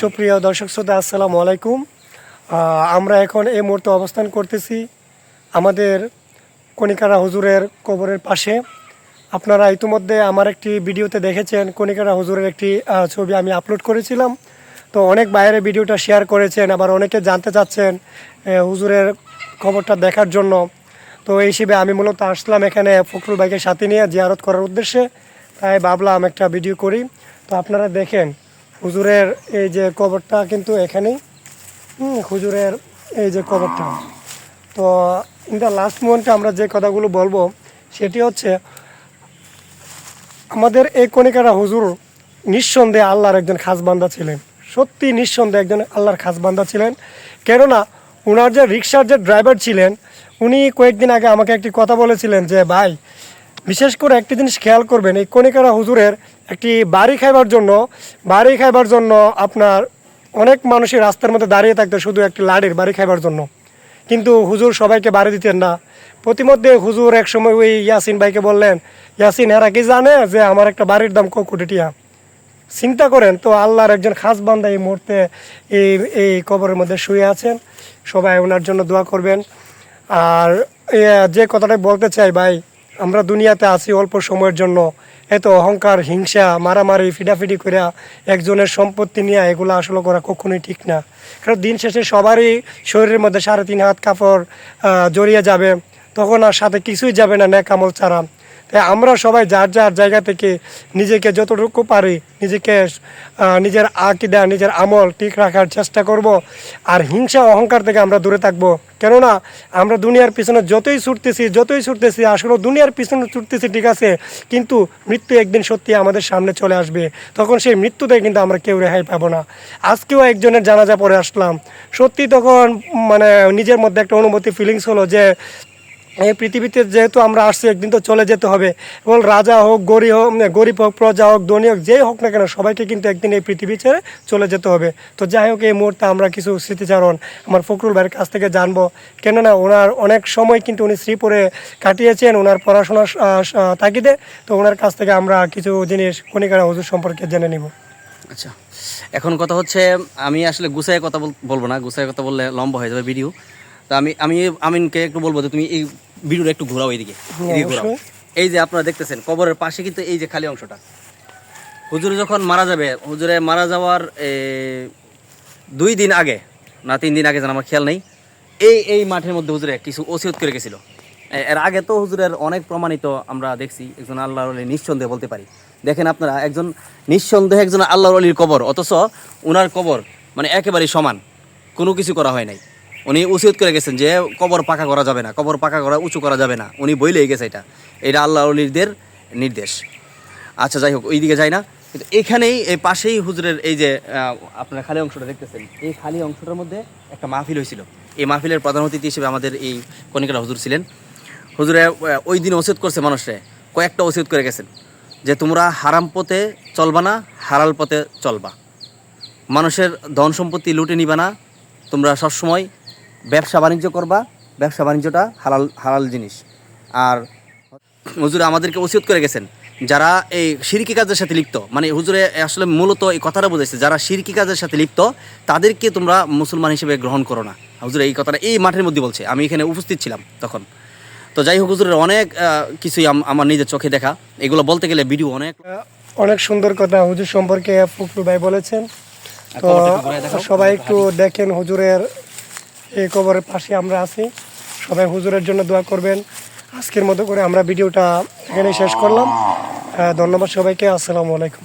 সুপ্রিয় দর্শক শ্রোতা, আসসালামু আলাইকুম। আমরা এখন এই মুহূর্তে অবস্থান করতেছি আমাদের কণিকারা হুজুরের কবরের পাশে। আপনারা ইতিমধ্যে আমার একটি ভিডিওতে দেখেছেন, কণিকারা হুজুরের একটি ছবি আমি আপলোড করেছিলাম। তো অনেক বাইরে ভিডিওটা শেয়ার করেছেন, আবার অনেকে জানতে চাচ্ছেন হুজুরের খবরটা দেখার জন্য। তো এই হিসেবে আমি মূলত আসলাম এখানে ফখরুল ভাইকে সাথে নিয়ে জিয়ারত করার উদ্দেশ্যে, তাই ভাবলাম একটা ভিডিও করি। তো আপনারা দেখেন হুজুরের এই যে কবরটা কিন্তু এখানেই, হুজুরের এই যে কবরটা। তো ইন দ্য লাস্ট মোমেন্টে আমরা যে কথাগুলো বলবো সেটি হচ্ছে, আমাদের এই কণিকারা হুজুর নিঃসন্দেহে আল্লাহর একজন খাস বান্দা ছিলেন। সত্যি নিঃসন্দেহে একজন আল্লাহর খাস বান্দা ছিলেন। কেননা ওনার যে রিক্সার যে ড্রাইভার ছিলেন, উনি কয়েকদিন আগে আমাকে একটি কথা বলেছিলেন যে ভাই, বিশেষ করে একটি জিনিস খেয়াল করবেন, এই কণিকারা হুজুরের একটি বাড়ি খাইবার জন্য আপনার অনেক মানুষই রাস্তার মধ্যে দাঁড়িয়ে থাকতো শুধু একটি লাড়ির বাড়ি খাইবার জন্য। কিন্তু হুজুর সবাইকে বাড়ি দিতেন না। প্রতিমধ্যে হুজুর এক সময় ওই ইয়াসিন ভাইকে বললেন, ইয়াসিন, এরা কি জানে যে আমার একটা বাড়ির দাম কোটি টিয়া? চিন্তা করেন তো, আল্লাহর একজন খাস বান্দা এই মুহূর্তে এই কবরের মধ্যে শুয়ে আছেন। সবাই ওনার জন্য দোয়া করবেন। আর যে কথাটা বলতে চাই ভাই, আমরা দুনিয়াতে আছি অল্প সময়ের জন্য। এত অহংকার, হিংসা, মারামারি, ফিডাফিডি করে একজনের সম্পত্তি নিয়ে এগুলো আসলে করা কখনোই ঠিক না। কারণ দিন শেষে সবারই শরীরের মধ্যে 3.5 হাত কাপড় জড়িয়ে যাবে, তখন আর সাথে কিছুই যাবে না নেক আমল ছাড়া। তাই আমরা সবাই যার যার জায়গা থেকে নিজেকে যতটুকু পারি নিজের আকীদা, নিজের আমল ঠিক রাখার চেষ্টা করব। আর হিংসা অহংকার থেকে আমরা দূরে থাকবো। কেননা আমরা দুনিয়ার পিছনে যতই ছুটতেছি আসলে দুনিয়ার পিছনে ছুটতেছি ঠিক আছে, কিন্তু মৃত্যু একদিন সত্যি আমাদের সামনে চলে আসবে। তখন সেই মৃত্যুতে কিন্তু আমরা কেউ রেহাই পাবো না। আজকেও একজনের জানাজা পড়ে আসলাম। সত্যি তখন মানে নিজের মধ্যে একটা অনুভূতি, ফিলিংস হলো যে এই পৃথিবীতে যেহেতু আমরা আসছি, একদিন তো চলে যেতে হবে। এবং রাজা হোক, গরিব হোক, প্রজা হোক, ধনী হোক, যেই হোক না কেন, সবাইকে কিন্তু একদিন এই পৃথিবী ছেড়ে চলে যেতে হবে। তো যাই হোক, এই মুহূর্তে আমরা কিছু স্মৃতিচারণ আমার ফখরুল ভাইয়ের কাছ থেকে জানবো। কেননা ওনার অনেক সময় কিন্তু উনি শ্রীপুরে কাটিয়েছেন ওনার পড়াশোনার তাগিদে। তো ওনার কাছ থেকে আমরা কিছু জিনিস কণিকারা হুজুর সম্পর্কে জেনে নিব। আচ্ছা, এখন কথা হচ্ছে, আমি আসলে গুছায় কথা বলবো না, গুছায় কথা বললে লম্বা হয়ে যাবে ভিডিও। তো আমি আমিনকে একটু বলবো যে তুমি এই ভিডিওটা একটু ঘোরাও, এদিকে ঘোরাও। এই যে আপনারা দেখতেছেন কবরের পাশে কিন্তু এই যে খালি অংশটা, হুজুর যখন মারা যাবে, হুজুরে মারা যাওয়ার 2 দিন আগে না 3 দিন আগে যেন আমার খেয়াল নেই, এই মাঠের মধ্যে হুজুরে কিছু ওসিয়ত করে গেছিল। এর আগে তো হুজুরের অনেক প্রমাণিত আমরা দেখছি, একজন আল্লাহর ওলি নিঃসন্দেহে বলতে পারি। দেখেন আপনারা, একজন নিঃসন্দেহে একজন আল্লাহর ওলির কবর, অথচ ওনার কবর মানে একেবারেই সমান, কোনো কিছু করা হয় নাই। উনি ওসিয়ত করে গেছেন যে কবর পাকা করা যাবে না, কবর পাকা করা উঁচু করা যাবে না। উনি বইলেই গেছে এটা আল্লাহর ওলিদের নির্দেশ। আচ্ছা, যাই হোক, ওই দিকে যাই না, কিন্তু এখানেই এই পাশেই হুজুরের এই যে আপনারা খালি অংশটা দেখতেছেন, এই খালি অংশটার মধ্যে একটা মাহফিল হয়েছিল। এই মাহফিলের প্রধান অতিথি হিসেবে আমাদের এই কণিকারা হুজুর ছিলেন। হুজুরে ওই দিন ওসিয়ত করছে মানুষে, কয়েকটা ওসিয়ত করে গেছেন যে তোমরা হারাম পথে চলবা না, হালাল পথে চলবা, মানুষের ধন সম্পত্তি লুটে নিবা না, তোমরা সবসময় ব্যবসা বাণিজ্য করবা, ব্যবসা বাণিজ্যটা হালাল জিনিস। আর হুজুরে আমাদেরকে ওসিয়ত করে গেছেন যারা এই শিরকি কাজের সাথে লিপ্ত, মানে হুজুরে আসলে মূলত এই কথাটা বোঝাইছে, যারা শিরকি কাজের সাথে লিপ্ত তাদেরকে তোমরা মুসলমান হিসেবে গ্রহণ করো না। হুজুরে এই কথাটা এই মাঠের মধ্যে বলছে, আমি এখানে উপস্থিত ছিলাম তখন। তো যাই হোক, হুজুরের অনেক কিছুই আমার নিজের চোখে দেখা, এগুলো বলতে গেলে ভিডিও অনেক সুন্দর কথা হুজুর সম্পর্কে ফখরুল ভাই বলেছেন। তো সবাই একটু দেখেন, হুজুরের এই কবরের পাশে আমরা আছি। সবাই হুজুরের জন্য দোয়া করবেন। আজকের মতো করে আমরা ভিডিওটা এখানে শেষ করলাম। ধন্যবাদ সবাইকে। আসসালামু আলাইকুম।